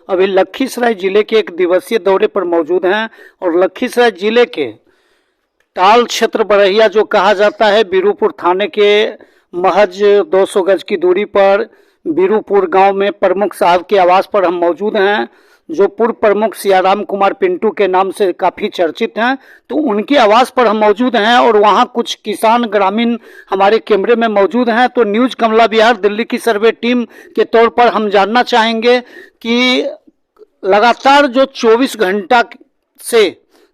अभी लखीसराय जिले के एक दिवसीय दौरे पर मौजूद हैं और लखीसराय जिले के टाल क्षेत्र बरहिया जो कहा जाता है, बीरूपुर थाने के महज 200 गज की दूरी पर बीरूपुर गांव में प्रमुख साहब के आवास पर हम मौजूद हैं, जो पूर्व प्रमुख सियाराम कुमार पिंटू के नाम से काफ़ी चर्चित हैं। तो उनके आवास पर हम मौजूद हैं और वहां कुछ किसान ग्रामीण हमारे कैमरे में मौजूद हैं। तो न्यूज़ कमला बिहार दिल्ली की सर्वे टीम के तौर पर हम जानना चाहेंगे कि लगातार जो 24 घंटा से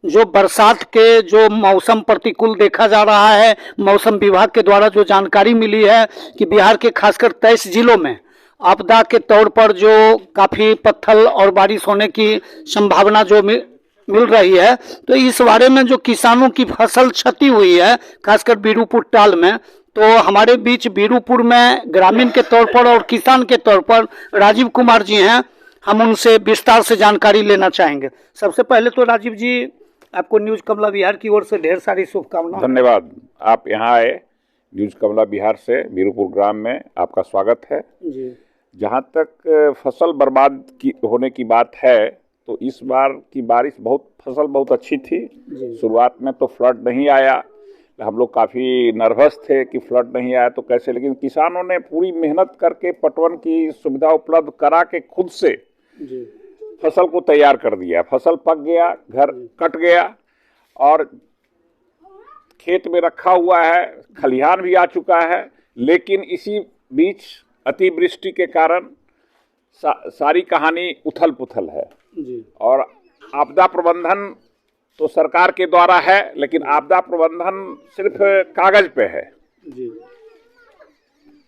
जो बरसात के जो मौसम प्रतिकूल देखा जा रहा है, मौसम विभाग के द्वारा जो जानकारी मिली है कि बिहार के खासकर 23 जिलों में आपदा के तौर पर जो काफ़ी पत्थर और बारिश होने की संभावना जो मिल रही है, तो इस बारे में जो किसानों की फसल क्षति हुई है खासकर बीरूपुर टाल में, तो हमारे बीच बीरूपुर में ग्रामीण के तौर पर और किसान के तौर पर राजीव कुमार जी हैं। हम उनसे विस्तार से जानकारी लेना चाहेंगे। सबसे पहले तो राजीव जी, आपको न्यूज़ कमला बिहार की ओर से ढेर सारी शुभकामनाएं। धन्यवाद। आप यहाँ आए न्यूज़ कमला बिहार से बीरूपुर ग्राम में, आपका स्वागत है जी। जहाँ तक फसल बर्बाद की होने की बात है, तो इस बार की बारिश फसल बहुत अच्छी थी। शुरुआत में तो फ्लड नहीं आया, हम लोग काफ़ी नर्वस थे कि फ्लड नहीं आया तो कैसे, लेकिन किसानों ने पूरी मेहनत करके पटवन की सुविधा उपलब्ध करा के खुद से फसल को तैयार कर दिया। फसल पक गया, घर कट गया और खेत में रखा हुआ है, खलिहान भी आ चुका है। लेकिन इसी बीच अतिवृष्टि के कारण सारी कहानी उथल पुथल है जी। और आपदा प्रबंधन तो सरकार के द्वारा है, लेकिन आपदा प्रबंधन सिर्फ कागज पे है जी।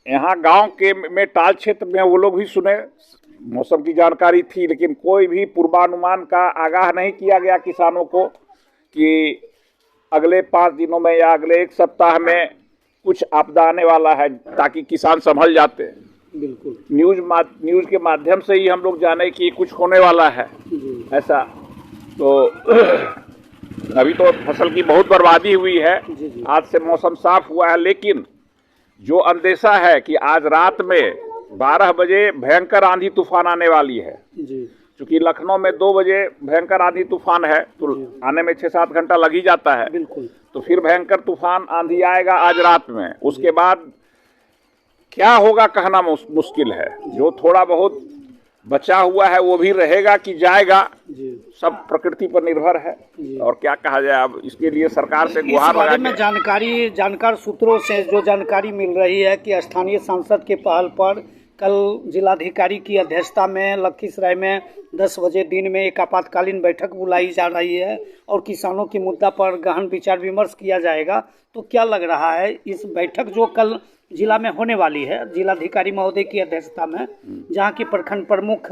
यहाँ गांव के में टाल क्षेत्र में वो लोग भी सुने, मौसम की जानकारी थी, लेकिन कोई भी पूर्वानुमान का आगाह नहीं किया गया किसानों को कि अगले 5 दिनों में या अगले 1 सप्ताह में कुछ आपदा आने वाला है, ताकि किसान संभल जाते। बिल्कुल न्यूज़ के माध्यम से ही हम लोग जाने कि कुछ होने वाला है ऐसा। तो अभी तो फसल की बहुत बर्बादी हुई है जी। आज से मौसम साफ हुआ है, लेकिन जो अंदेशा है कि आज रात में 12 बजे भयंकर आंधी तूफान आने वाली है जी। क्योंकि लखनऊ में 2 बजे भयंकर आंधी तूफान है, तो आने में 6-7 घंटा लग ही जाता है। बिल्कुल। तो फिर भयंकर तूफान आंधी आएगा आज रात में, उसके बाद क्या होगा कहना मुश्किल है। जो थोड़ा बहुत बचा हुआ है वो भी रहेगा कि जाएगा, सब प्रकृति पर निर्भर है। और क्या कहा जाए, अब इसके लिए सरकार से गुहार लगा में जानकार सूत्रों से जो जानकारी मिल रही है कि स्थानीय सांसद के पहल पर कल जिलाधिकारी की अध्यक्षता में लखीसराय में 10 बजे दिन में एक आपातकालीन बैठक बुलाई जा रही है और किसानों के मुद्दा पर गहन विचार विमर्श किया जाएगा। तो क्या लग रहा है, इस बैठक जो कल जिला में होने वाली है जिलाधिकारी महोदय की अध्यक्षता में, जहां की प्रखंड प्रमुख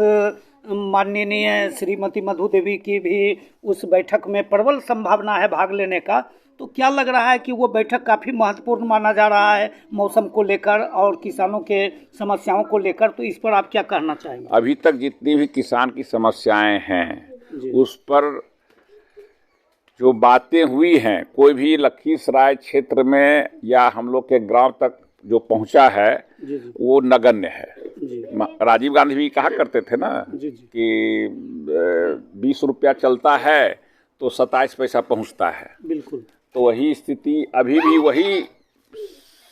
माननीय श्रीमती मधु देवी की भी उस बैठक में प्रबल संभावना है भाग लेने का, तो क्या लग रहा है कि वो बैठक काफ़ी महत्वपूर्ण माना जा रहा है मौसम को लेकर और किसानों के समस्याओं को लेकर, तो इस पर आप क्या कहना चाहेंगे? अभी तक जितनी भी किसान की समस्याएं हैं उस पर जो बातें हुई हैं, कोई भी लखीसराय क्षेत्र में या हम लोग के गांव तक जो पहुंचा है वो नगण्य है। राजीव गांधी भी कहा करते थे ना कि 20 रुपया चलता है तो 27 पैसा पहुंचता है। बिल्कुल। तो वही स्थिति अभी भी वही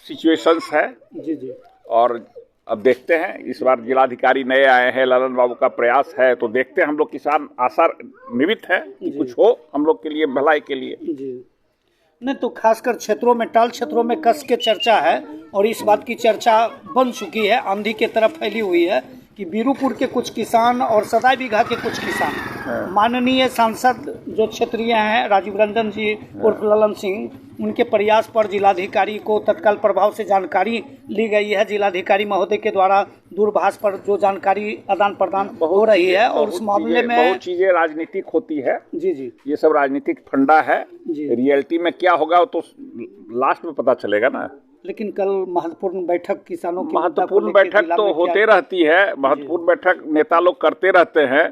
सिचुएशंस है जी। और अब देखते हैं, इस बार जिलाधिकारी नए आए हैं, ललन बाबू का प्रयास है, तो देखते हैं। हम लोग किसान आशा निमित्त है कि कुछ हो हम लोग के लिए, भलाई के लिए जी। नहीं तो खासकर क्षेत्रों में, टाल क्षेत्रों में कस के चर्चा है और इस बात की चर्चा बन चुकी है, आंधी की तरफ फैली हुई है कि बीरूपुर के कुछ किसान और सदाई बीघा के कुछ किसान माननीय सांसद जो क्षेत्रीय हैं राजीव रंजन जी उर्फ ललन सिंह, उनके प्रयास पर जिलाधिकारी को तत्काल प्रभाव से जानकारी ली गई है। जिलाधिकारी महोदय के द्वारा दूरभाष पर जो जानकारी आदान प्रदान हो रही है और उस मामले में बहुत चीजें राजनीतिक होती है जी। ये सब राजनीतिक फंडा है, रियलिटी में क्या होगा तो लास्ट में पता चलेगा ना। लेकिन कल महत्वपूर्ण बैठक किसानों की महत्वपूर्ण बैठक तो होते रहती है, महत्वपूर्ण बैठक नेता लोग करते रहते हैं।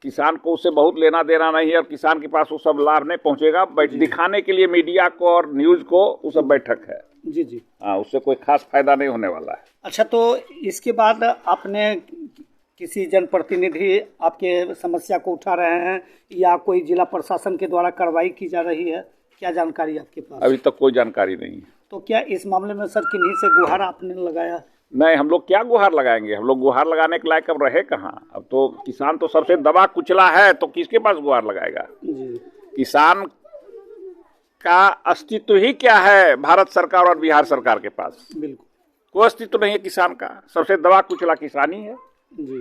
किसान को उससे बहुत लेना देना नहीं है और किसान के पास वो सब लाभ नहीं पहुंचेगा। दिखाने के लिए मीडिया को और न्यूज को वो सब बैठक है जी। हाँ, उससे कोई खास फायदा नहीं होने वाला है। अच्छा, तो इसके बाद आपने किसी जनप्रतिनिधि आपके समस्या को उठा रहे हैं या कोई जिला प्रशासन के द्वारा कार्रवाई की जा रही है? क्या जानकारी आपके पास? अभी तक कोई जानकारी नहीं है। तो क्या इस मामले में सर किन्हीं से गुहार आपने लगाया? नहीं, हम लोग क्या गुहार लगाएंगे? हम लोग गुहार लगाने के लायक अब रहे कहाँ? अब तो किसान तो सबसे दबा कुचला है, तो किसके पास गुहार लगाएगा? जी। किसान का अस्तित्व ही क्या है भारत सरकार और बिहार सरकार के पास? बिल्कुल कोई अस्तित्व नहीं है किसान का। सबसे दबा कुचला किसान ही है। जी।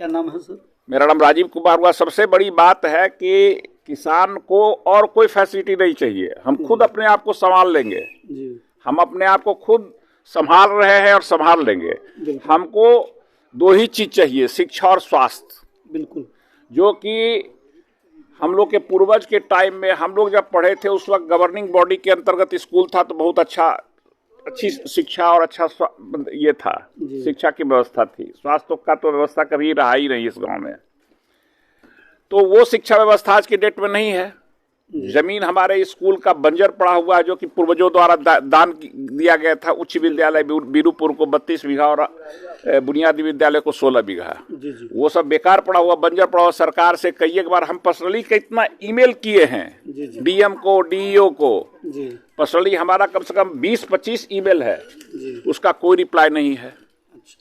क्या नाम है सर? मेरा नाम राजीव कुमार हुआ। सबसे बड़ी बात है कि किसान को और कोई फैसिलिटी नहीं चाहिए। हम खुद अपने आप को संभाल लेंगे। जी। हम अपने आप को खुद संभाल रहे हैं और संभाल लेंगे। हमको दो ही चीज चाहिए, शिक्षा और स्वास्थ्य। बिल्कुल। जो कि हम लोग के पूर्वज के टाइम में, हम लोग जब पढ़े थे उस वक्त गवर्निंग बॉडी के अंतर्गत स्कूल था, तो बहुत अच्छी शिक्षा और अच्छा ये था, शिक्षा की व्यवस्था थी। स्वास्थ्य का तो व्यवस्था कभी रहा ही नहीं इस गांव में। तो वो शिक्षा व्यवस्था आज की डेट में नहीं है। जमीन हमारे स्कूल का बंजर पड़ा हुआ है, जो कि पूर्वजों द्वारा दान दिया गया था। उच्च विद्यालय बीरूपुर को 32 बीघा और बुनियादी विद्यालय को 16 बीघा। वो सब बेकार पड़ा हुआ, बंजर पड़ा हुआ। सरकार से कई एक बार हम पर्सनली कितना ईमेल किए हैं, डीएम को, डीईओ को। पर्सनली हमारा कम से कम 20-25 ईमेल है, उसका कोई रिप्लाई नहीं है।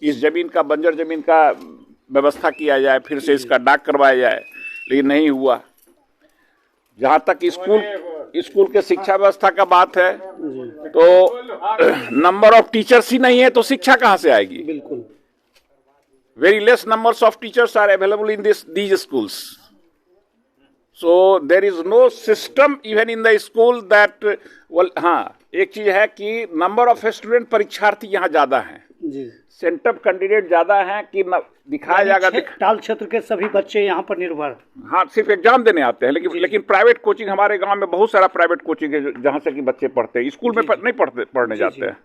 इस जमीन का, बंजर जमीन का व्यवस्था किया जाए, फिर से इसका डाक करवाया जाए, लेकिन नहीं हुआ। जहाँ तक स्कूल के शिक्षा व्यवस्था का बात है, तो नंबर ऑफ टीचर्स ही नहीं है, तो शिक्षा कहाँ से आएगी? बिल्कुल। Very less numbers of teachers are available in these schools. So there is no system even in the school that, हाँ, एक चीज है कि नंबर ऑफ स्टूडेंट, परीक्षार्थी यहाँ ज्यादा हैं, सेंटअप कैंडिडेट ज्यादा हैं कि दिखाया जाएगा। टाल क्षेत्र के सभी बच्चे यहाँ पर निर्भर, हाँ, सिर्फ एग्जाम देने आते हैं। लेकिन प्राइवेट कोचिंग, हमारे गांव में बहुत सारा प्राइवेट कोचिंग है जहाँ से कि बच्चे पढ़ते हैं। स्कूल में नहीं पढ़ने जाते हैं,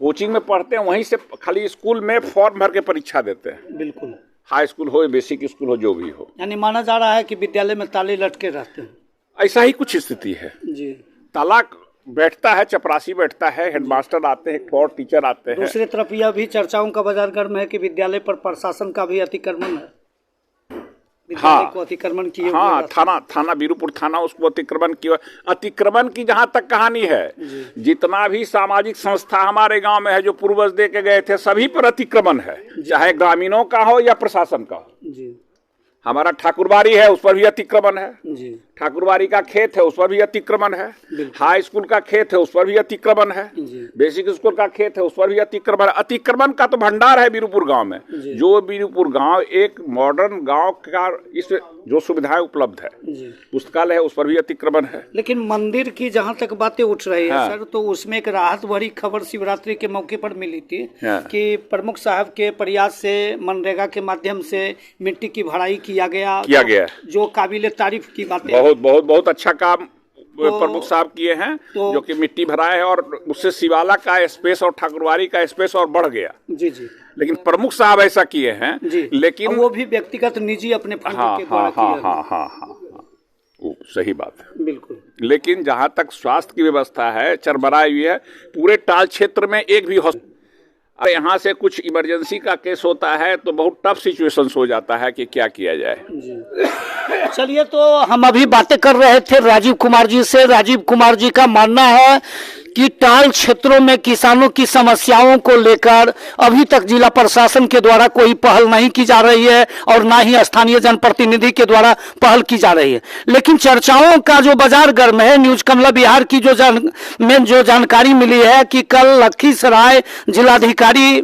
कोचिंग में पढ़ते हैं। वहीं से खाली स्कूल में फॉर्म भर के परीक्षा देते हैं। बिल्कुल। हाई स्कूल हो, बेसिक स्कूल हो, जो भी हो। यानी माना जा रहा है कि विद्यालय में ताले लटके रहते हैं। ऐसा ही कुछ स्थिति है जी। ताला बैठता है, चपरासी बैठता है, हेडमास्टर आते हैं, और टीचर आते हैं। दूसरी तरफ यह भी चर्चाओं का बाजार गर्म है कि विद्यालय पर प्रशासन का भी अतिक्रमण है। हाँ, को अतिक्रमण किए। हाँ, थाना बीरूपुर थाना, उसको अतिक्रमण किया। अतिक्रमण की जहाँ तक कहानी है, जितना भी सामाजिक संस्था हमारे गांव में है जो पूर्वज दे के गए थे, सभी पर अतिक्रमण है, चाहे ग्रामीणों का हो या प्रशासन का हो। हमारा ठाकुरबाड़ी है, उस पर भी अतिक्रमण है। ठाकुरबाड़ी का खेत है, उस पर भी अतिक्रमण है। हाई स्कूल का खेत है, उस पर भी अतिक्रमण है। बेसिक स्कूल का खेत है, उस पर भी अतिक्रमण है। अतिक्रमण का तो भंडार है बीरूपुर गांव में। जो बीरूपुर गांव एक मॉडर्न गांव का, इस जो सुविधाएं उपलब्ध है, पुस्तकालय है, उस पर भी अतिक्रमण है। लेकिन मंदिर की जहाँ तक बातें उठ रही है सर, तो उसमें एक राहत भरी खबर शिवरात्रि के मौके पर मिली थी कि प्रमुख साहब के प्रयास से मनरेगा के माध्यम से मिट्टी की भराई किया गया, जो काबिले तारीफ की बात है। बहुत अच्छा काम प्रमुख साहब किए हैं, जो कि मिट्टी भराए है, और उससे शिवाला का स्पेस और ठाकुरबाड़ी का स्पेस और बढ़ गया। जी। लेकिन प्रमुख साहब ऐसा किए हैं, लेकिन वो भी व्यक्तिगत निजी अपने फंड के द्वारा किया। सही बात है, बिल्कुल। लेकिन जहाँ तक स्वास्थ्य की व्यवस्था है, चरमराई हुई है। पूरे टाल क्षेत्र में एक भी हॉस्पिटल, यहाँ से कुछ इमरजेंसी का केस होता है तो बहुत टफ सिचुएशन हो जाता है कि क्या किया जाए। चलिए, तो हम अभी बातें कर रहे थे राजीव कुमार जी से। राजीव कुमार जी का मानना है कि टाल क्षेत्रों में किसानों की समस्याओं को लेकर अभी तक जिला प्रशासन के द्वारा कोई पहल नहीं की जा रही है और ना ही स्थानीय जनप्रतिनिधि के द्वारा पहल की जा रही है। लेकिन चर्चाओं का जो बाजार गर्म है, न्यूज कमला बिहार की जो जानकारी मिली है कि कल लखीसराय जिलाधिकारी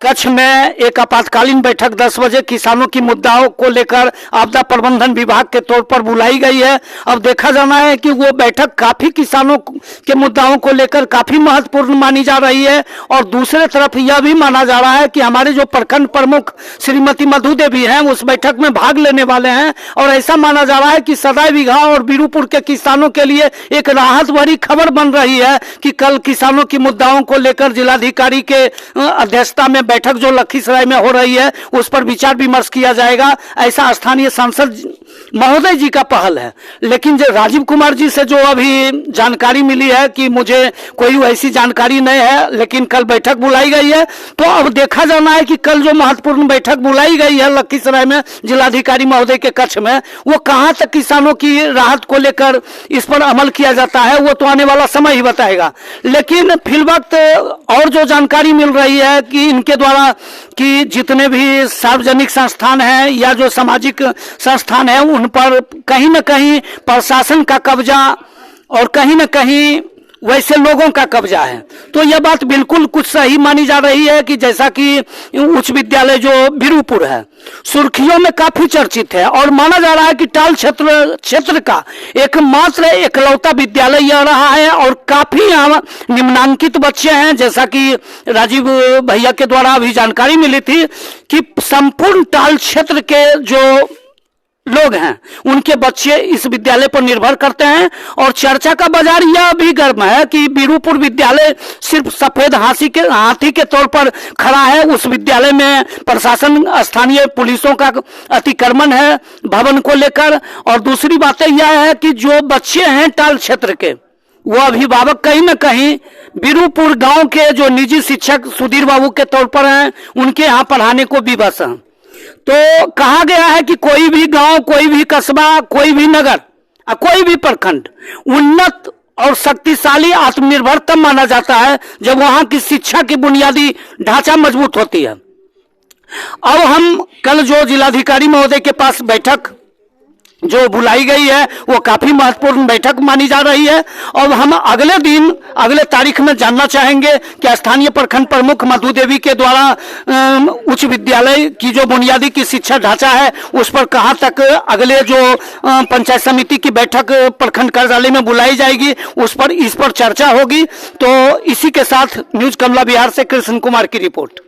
कच्छ में एक आपातकालीन बैठक 10 बजे किसानों की मुद्दाओं को लेकर आपदा प्रबंधन विभाग के तौर पर बुलाई गई है। अब देखा जाना है कि वो बैठक काफी किसानों के मुद्दाओं को लेकर काफी महत्वपूर्ण मानी जा रही है। और दूसरे तरफ यह भी माना जा रहा है कि हमारे जो प्रखंड प्रमुख श्रीमती मधु देवी हैं, उस बैठक में भाग लेने वाले हैं। और ऐसा माना जा रहा है कि सदाई बीघा और बीरूपुर के किसानों के लिए एक राहत भरी खबर बन रही है कि कल किसानों की मुद्दाओं को लेकर जिलाधिकारी के अध्यक्षता में बैठक जो लखीसराय में हो रही है, उस पर विचार विमर्श किया जाएगा। ऐसा स्थानीय सांसद महोदय जी का पहल है। लेकिन जो राजीव कुमार जी से जो अभी जानकारी मिली है कि मुझे कोई वैसी जानकारी नहीं है, लेकिन कल बैठक बुलाई गई है, तो अब देखा जाना है कि कल जो महत्वपूर्ण बैठक बुलाई गई है लखीसराय में जिलाधिकारी महोदय के कक्ष में, वो कहां तक किसानों की राहत को लेकर इस पर अमल किया जाता है वो तो आने वाला समय ही बताएगा। लेकिन फिलवक्त और जो जानकारी मिल रही है कि इनके द्वारा कि जितने भी सार्वजनिक संस्थान हैं या जो सामाजिक संस्थान है उन पर कहीं न कहीं प्रशासन का कब्जा और कहीं न कहीं वैसे लोगों का कब्जा है। तो यह बात बिल्कुल कुछ सही मानी जा रही है कि जैसा कि उच्च विद्यालय जो बीरूपुर है सुर्खियों में काफी चर्चित है और माना जा रहा है कि टाल क्षेत्र का एकमात्र एकलौता विद्यालय यह रहा है और काफी यहाँ निम्नांकित बच्चे हैं। जैसा कि राजीव भैया के द्वारा अभी जानकारी मिली थी कि संपूर्ण टाल क्षेत्र के जो लोग हैं उनके बच्चे इस विद्यालय पर निर्भर करते हैं। और चर्चा का बाजार यह भी गर्म है कि बीरूपुर विद्यालय सिर्फ सफेद हाथी के तौर पर खड़ा है। उस विद्यालय में प्रशासन स्थानीय पुलिसों का अतिक्रमण है भवन को लेकर। और दूसरी बात यह है कि जो बच्चे हैं टाल क्षेत्र के वो अभिभावक कहीं न कहीं बीरूपुर गांव के जो निजी शिक्षक सुधीर बाबू के तौर पर हैं उनके यहाँ पढ़ाने को विवश हैं। तो कहा गया है कि कोई भी गांव, कोई भी कस्बा, कोई भी नगर, कोई भी प्रखंड उन्नत और शक्तिशाली आत्मनिर्भर तब माना जाता है जब वहां की शिक्षा की बुनियादी ढांचा मजबूत होती है। अब हम कल जो जिलाधिकारी महोदय के पास बैठक जो बुलाई गई है वो काफी महत्वपूर्ण बैठक मानी जा रही है। और हम अगले तारीख में जानना चाहेंगे कि स्थानीय प्रखंड प्रमुख मधु देवी के द्वारा उच्च विद्यालय की जो बुनियादी की शिक्षा ढांचा है उस पर कहां तक अगले जो पंचायत समिति की बैठक प्रखंड कार्यालय में बुलाई जाएगी इस पर चर्चा होगी। तो इसी के साथ न्यूज कमला बिहार से कृष्ण कुमार की रिपोर्ट।